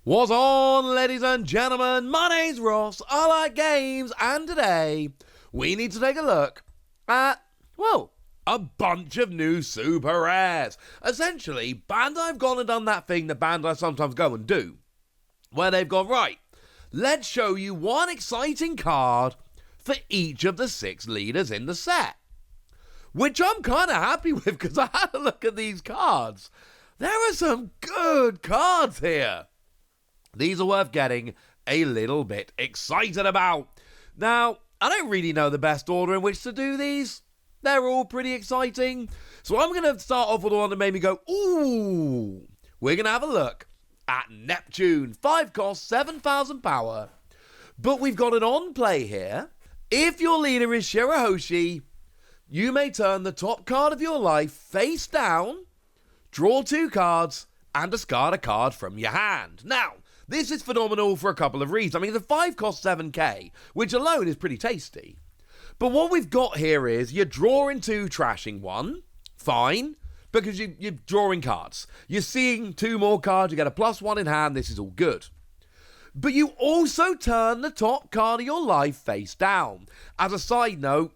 What's on, ladies and gentlemen? My name's Ross, I like games, and today we need to take a look at, well, a bunch of new super rares. Essentially, Bandai have gone and done that thing that Bandai sometimes go and do, where they've gone, right, let's show you one exciting card for each of the 6 leaders in the set. Which I'm kind of happy with, because I had a look at these cards. There are some good cards here. These are worth getting a little bit excited about. Now, I don't really know the best order in which to do these. They're all pretty exciting. So I'm going to start off with the one that made me go, ooh. We're going to have a look at Neptune. 5 cost, 7,000 power. But we've got an on-play here. If your leader is Shirahoshi, you may turn the top card of your life face down, draw 2 cards, and discard a card from your hand. Now, this is phenomenal for a couple of reasons. I mean, the 5 costs 7k, which alone is pretty tasty. But what we've got here is you're drawing 2, trashing 1. Fine, because you're drawing cards. You're seeing 2 more cards, you get a +1 in hand, this is all good. But you also turn the top card of your life face down. As a side note,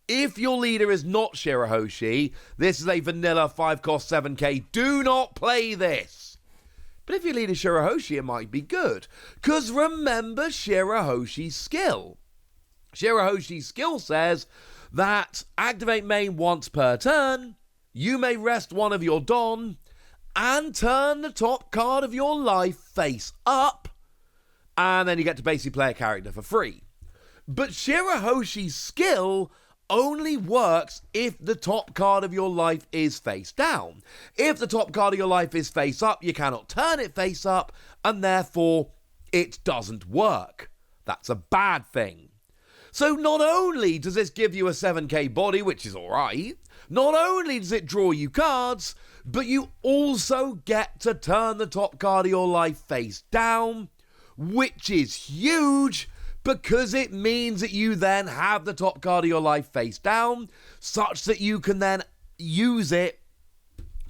if your leader is not Shirahoshi, this is a vanilla 5 cost 7k. Do not play this. But if your leader is Shirahoshi, it might be good. Because remember Shirahoshi's skill. Shirahoshi's skill says that activate main once per turn, you may rest one of your Don, and turn the top card of your life face up, and then you get to basically play a character for free. But Shirahoshi's skill only works if the top card of your life is face down. If the top card of your life is face up, you cannot turn it face up, and therefore it doesn't work. That's a bad thing. So not only does this give you a 7k body, which is alright, not only does it draw you cards, but you also get to turn the top card of your life face down, which is huge, because it means that you then have the top card of your life face down, such that you can then use it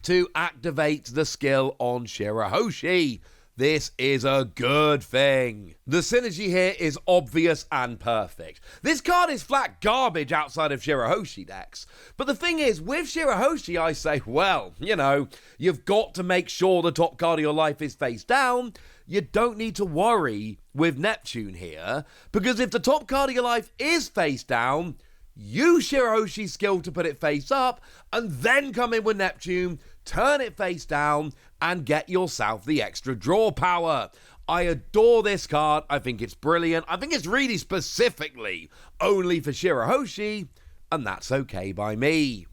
to activate the skill on Shirahoshi. This is a good thing. The synergy here is obvious and perfect. This card is flat garbage outside of Shirahoshi decks. But the thing is, with Shirahoshi, I say, well, you know, you've got to make sure the top card of your life is face down. You don't need to worry with Neptune here, because if the top card of your life is face down, use Shirahoshi's skill to put it face up, and then come in with Neptune, turn it face down, and get yourself the extra draw power. I adore this card. I think it's brilliant. I think it's really specifically only for Shirahoshi, and that's okay by me.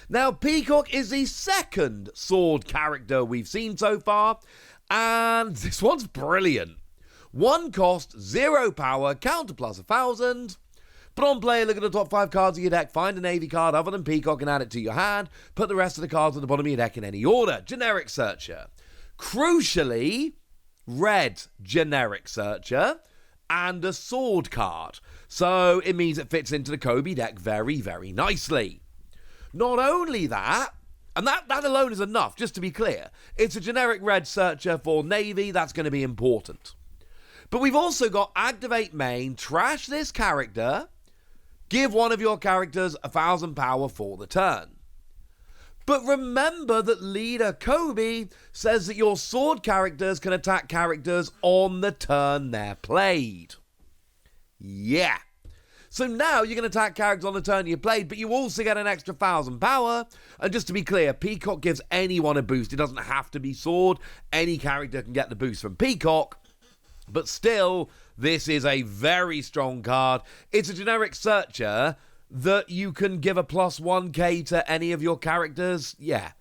Now, Peacock is the second sword character we've seen so far, and this one's brilliant. 1 cost, 0 power, counter plus 1,000. But on play, look at the top 5 cards of your deck, find a Navy card other than Peacock and add it to your hand, put the rest of the cards at the bottom of your deck in any order. Generic Searcher. Crucially, red Generic Searcher and a sword card. So it means it fits into the Kobe deck very, very nicely. Not only that, and that alone is enough, just to be clear. It's a generic red searcher for Navy, that's going to be important. But we've also got activate main, trash this character, give one of your characters 1,000 power for the turn. But remember that leader Kobe says that your sword characters can attack characters on the turn they're played. Yeah. So now you can attack characters on the turn you played, but you also get an extra 1,000 power. And just to be clear, Peacock gives anyone a boost. It doesn't have to be sword. Any character can get the boost from Peacock. But still, this is a very strong card. It's a generic searcher that you can give a +1k to any of your characters. Yeah.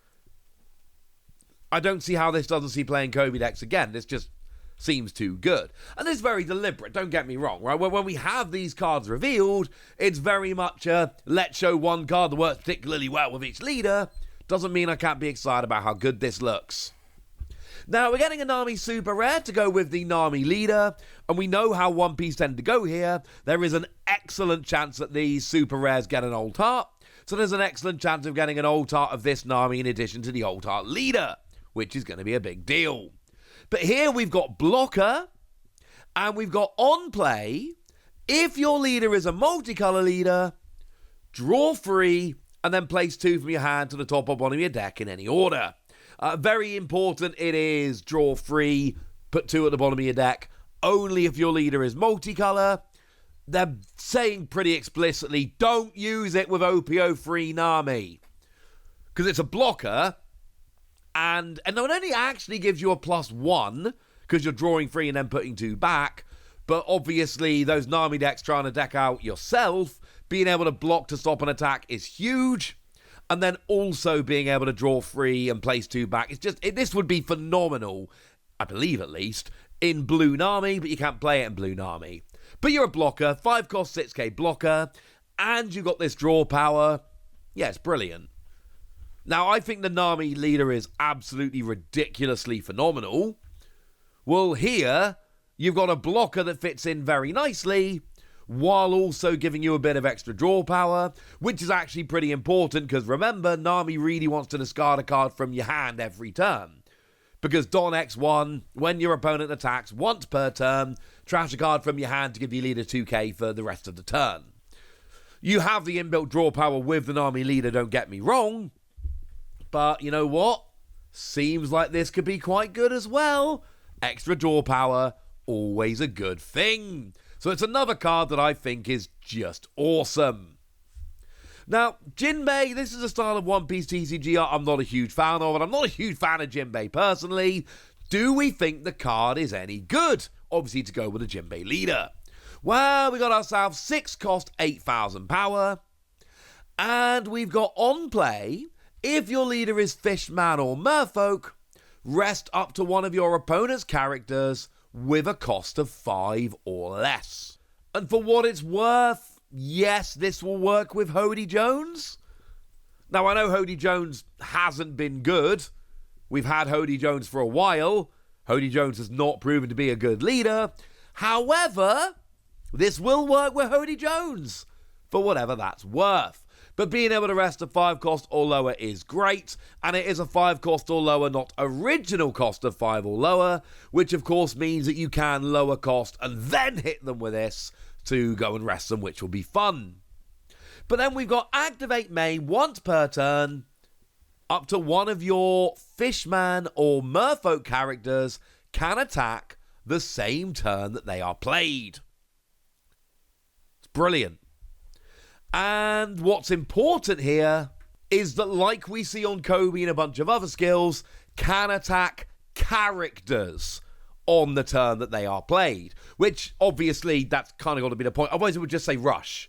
I don't see how this doesn't see playing Kobe decks again. This just seems too good. And it's very deliberate, don't get me wrong, right? When we have these cards revealed, it's very much a let's show one card that works particularly well with each leader. Doesn't mean I can't be excited about how good this looks. Now, we're getting a Nami super rare to go with the Nami leader, and we know how One Piece tend to go here. There is an excellent chance that these super rares get an old heart, so there's an excellent chance of getting an old heart of this Nami in addition to the old heart leader, which is going to be a big deal. But here we've got blocker, and we've got on play. If your leader is a multicolor leader, draw 3, and then place 2 from your hand to the top or bottom of your deck in any order. Very important it is draw 3, put 2 at the bottom of your deck, only if your leader is multicolor. They're saying pretty explicitly, don't use it with OP-03 Nami. Because it's a blocker, and it only actually gives you a +1, because you're drawing 3 and then putting 2 back. But obviously, those Nami decks trying to deck out yourself, being able to block to stop an attack is huge. And then also being able to draw 3 and place 2 back. This would be phenomenal, I believe at least, in Blue Nami, but you can't play it in Blue Nami. But you're a blocker, 5 cost 6k blocker, and you got this draw power. Yeah, it's brilliant. Now, I think the Nami leader is absolutely ridiculously phenomenal. Well, here, you've got a blocker that fits in very nicely, while also giving you a bit of extra draw power, which is actually pretty important, because remember, Nami really wants to discard a card from your hand every turn. Because Don X1, when your opponent attacks once per turn, trash a card from your hand to give your leader 2k for the rest of the turn. You have the inbuilt draw power with the Nami leader, don't get me wrong, but you know what? Seems like this could be quite good as well. Extra draw power, always a good thing. So it's another card that I think is just awesome. Now, Jinbe, this is a style of One Piece TCG art I'm not a huge fan of, and I'm not a huge fan of Jinbe personally. Do we think the card is any good? Obviously to go with a Jinbe leader. Well, we got ourselves 6 cost 8,000 power, and we've got on play, if your leader is Fishman or Merfolk, rest up to one of your opponent's characters with a cost of 5 or less. And for what it's worth, yes, this will work with Hody Jones. Now, I know Hody Jones hasn't been good. We've had Hody Jones for a while. Hody Jones has not proven to be a good leader. However, this will work with Hody Jones, for whatever that's worth. But being able to rest a 5 cost or lower is great, and it is a 5 cost or lower, not original cost of 5 or lower, which of course means that you can lower cost and then hit them with this to go and rest them, which will be fun. But then we've got activate main once per turn, up to one of your Fishman or Merfolk characters can attack the same turn that they are played. It's brilliant. And what's important here is that, like we see on Kobe and a bunch of other skills, can attack characters on the turn that they are played. Which, obviously, that's kind of got to be the point. Otherwise, it would just say rush.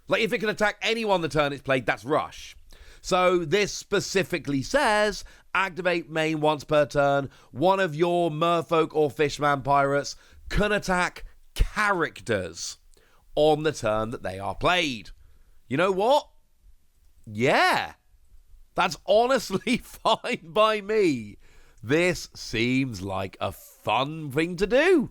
Like, if it can attack anyone the turn it's played, that's rush. So, this specifically says, activate main once per turn. One of your Merfolk or Fishman pirates can attack characters on the turn that they are played. You know what? Yeah. That's honestly fine by me. This seems like a fun thing to do.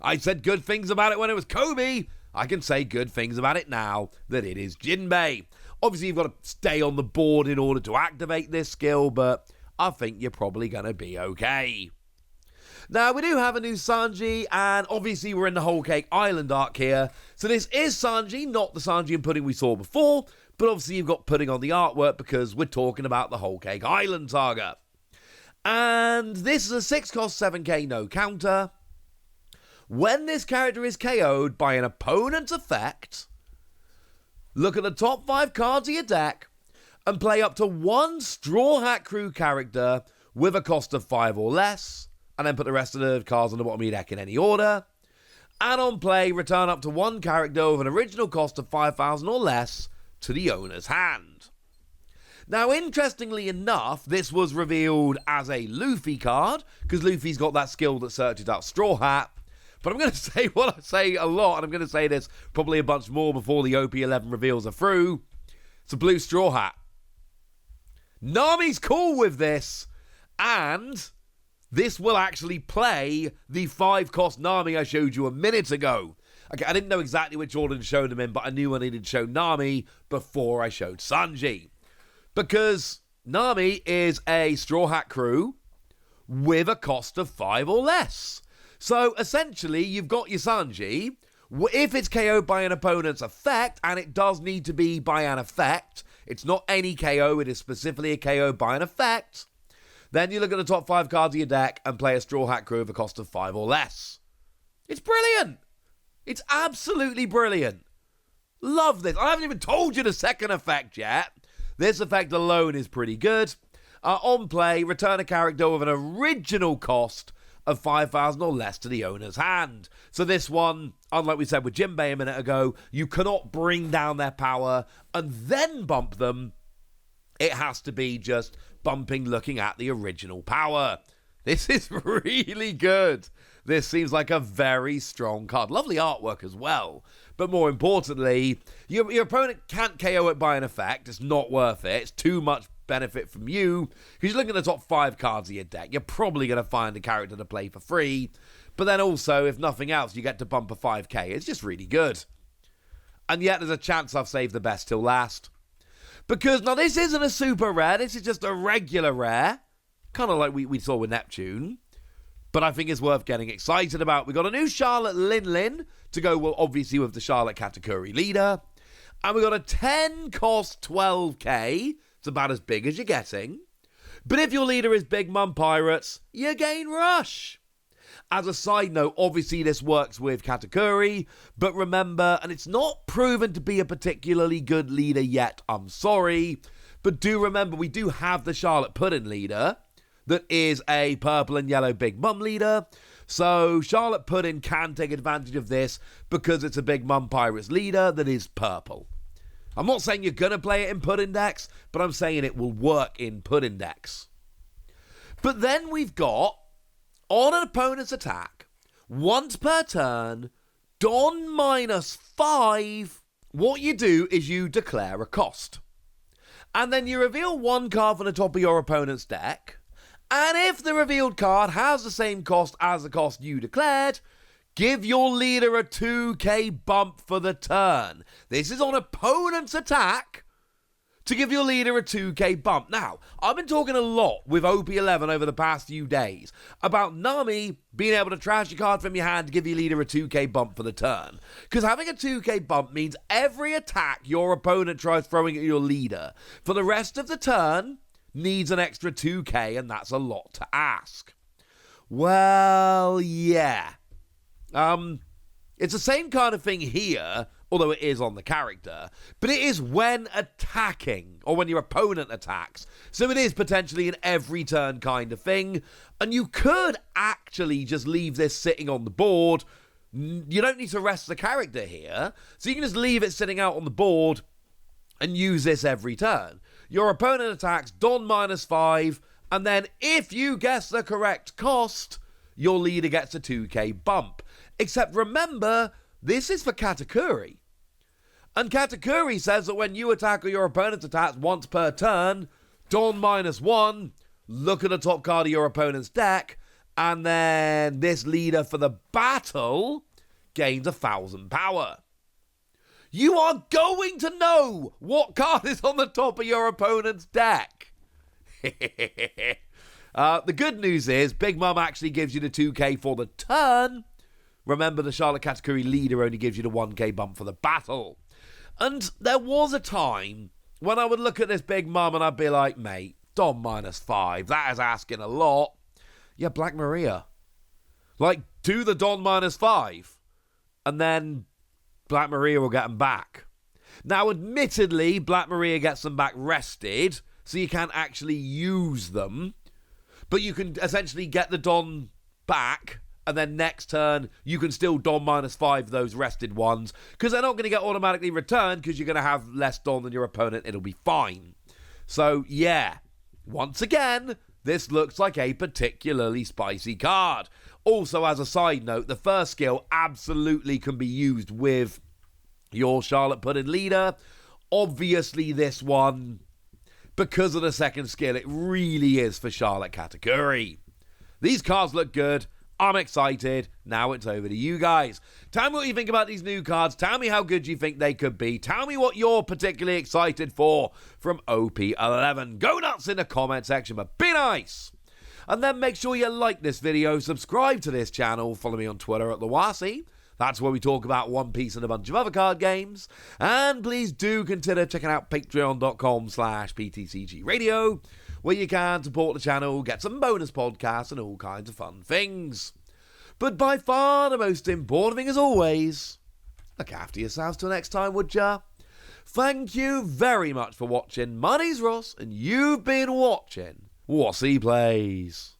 I said good things about it when it was Kobe. I can say good things about it now that it is Jinbe. Obviously, you've got to stay on the board in order to activate this skill, but I think you're probably going to be okay. Now, we do have a new Sanji, and obviously we're in the Whole Cake Island arc here. So this is Sanji, not the Sanji and Pudding we saw before, but obviously you've got Pudding on the artwork because we're talking about the Whole Cake Island saga. And this is a 6 cost 7k no counter. When this character is KO'd by an opponent's effect, look at the top 5 cards of your deck and play up to one Straw Hat Crew character with a cost of 5 or less, and then put the rest of the cards on the bottom of your deck in any order. And on play, return up to one character with an original cost of 5,000 or less to the owner's hand. Now, interestingly enough, this was revealed as a Luffy card, because Luffy's got that skill that searches out Straw Hat. But I'm going to say what I say a lot, and I'm going to say this probably a bunch more before the OP-11 reveals are through. It's a blue Straw Hat. Nami's cool with this, and this will actually play the 5 cost Nami I showed you a minute ago. Okay, I didn't know exactly which order to show them in, but I knew I needed to show Nami before I showed Sanji. Because Nami is a Straw Hat Crew with a cost of 5 or less. So essentially, you've got your Sanji. If it's KO'd by an opponent's effect, and it does need to be by an effect, it's not any KO, it is specifically a KO by an effect, then you look at the top 5 cards of your deck and play a Straw Hat Crew with a cost of 5 or less. It's brilliant. It's absolutely brilliant. Love this. I haven't even told you the second effect yet. This effect alone is pretty good. On play, return a character with an original cost of 5,000 or less to the owner's hand. So this one, unlike we said with Jinbe a minute ago, you cannot bring down their power and then bump them. It has to be just bumping looking at the original power. This is really good. This seems like a very strong card. Lovely artwork as well. But more importantly, your opponent can't KO it by an effect. It's not worth it. It's too much benefit from you. Because you're looking at the top 5 cards of your deck. You're probably going to find a character to play for free. But then also, if nothing else, you get to bump a 5k. It's just really good. And yet there's a chance I've saved the best till last. Because, now this isn't a super rare. This is just a regular rare. Kind of like we saw with Neptune. But I think it's worth getting excited about. We got a new Charlotte Linlin to go, well, obviously with the Charlotte Katakuri leader. And we got a 10 cost 12k. It's about as big as you're getting. But if your leader is Big Mum Pirates, you gain Rush. As a side note, obviously this works with Katakuri, but remember, and it's not proven to be a particularly good leader yet, I'm sorry, but do remember we do have the Charlotte Pudding leader that is a purple and yellow Big Mum leader, so Charlotte Pudding can take advantage of this because it's a Big Mum Pirates leader that is purple. I'm not saying you're going to play it in Pudding decks, but I'm saying it will work in Pudding decks. But then we've got, on an opponent's attack, once per turn, Don -5, what you do is you declare a cost. And then you reveal one card from the top of your opponent's deck, and if the revealed card has the same cost as the cost you declared, give your leader a 2k bump for the turn. This is on opponent's attack to give your leader a 2k bump. Now, I've been talking a lot with OP-11 over the past few days about Nami being able to trash your card from your hand to give your leader a 2k bump for the turn. Because having a 2k bump means every attack your opponent tries throwing at your leader for the rest of the turn needs an extra 2k, and that's a lot to ask. Well, yeah. It's the same kind of thing here, although it is on the character, but it is when attacking, or when your opponent attacks. So it is potentially an every turn kind of thing, and you could actually just leave this sitting on the board. You don't need to rest the character here, so you can just leave it sitting out on the board and use this every turn. Your opponent attacks, Don -5, and then if you guess the correct cost, your leader gets a 2k bump. Except remember, this is for Katakuri. And Katakuri says that when you attack or your opponent attacks once per turn, Don -1, look at the top card of your opponent's deck, and then this leader for the battle gains 1,000 power. You are going to know what card is on the top of your opponent's deck. The good news is Big Mum actually gives you the 2k for the turn. Remember, the Charlotte Katakuri leader only gives you the 1k bump for the battle. And there was a time when I would look at this Big Mum and I'd be like, mate, Don -5, that is asking a lot. Yeah, Black Maria. Like, do the Don -5, and then Black Maria will get them back. Now, admittedly, Black Maria gets them back rested, so you can't actually use them. But you can essentially get the Don back, and then next turn, you can still Don -5 those rested ones, because they're not going to get automatically returned, because you're going to have less Don than your opponent. It'll be fine. So, yeah. Once again, this looks like a particularly spicy card. Also, as a side note, the first skill absolutely can be used with your Charlotte Pudding leader. Obviously, this one, because of the second skill, it really is for Charlotte Katakuri. These cards look good. I'm excited. Now it's over to you guys. Tell me what you think about these new cards. Tell me how good you think they could be. Tell me what you're particularly excited for from OP-11. Go nuts in the comment section, but be nice. And then make sure you like this video, subscribe to this channel, follow me on Twitter at Lawasi. That's where we talk about One Piece and a bunch of other card games. And please do consider checking out patreon.com/PTCG Radio, where you can support the channel, get some bonus podcasts and all kinds of fun things. But by far the most important thing as always, look after yourselves till next time, would ya? Thank you very much for watching. My name's Ross, and you've been watching What's He Plays.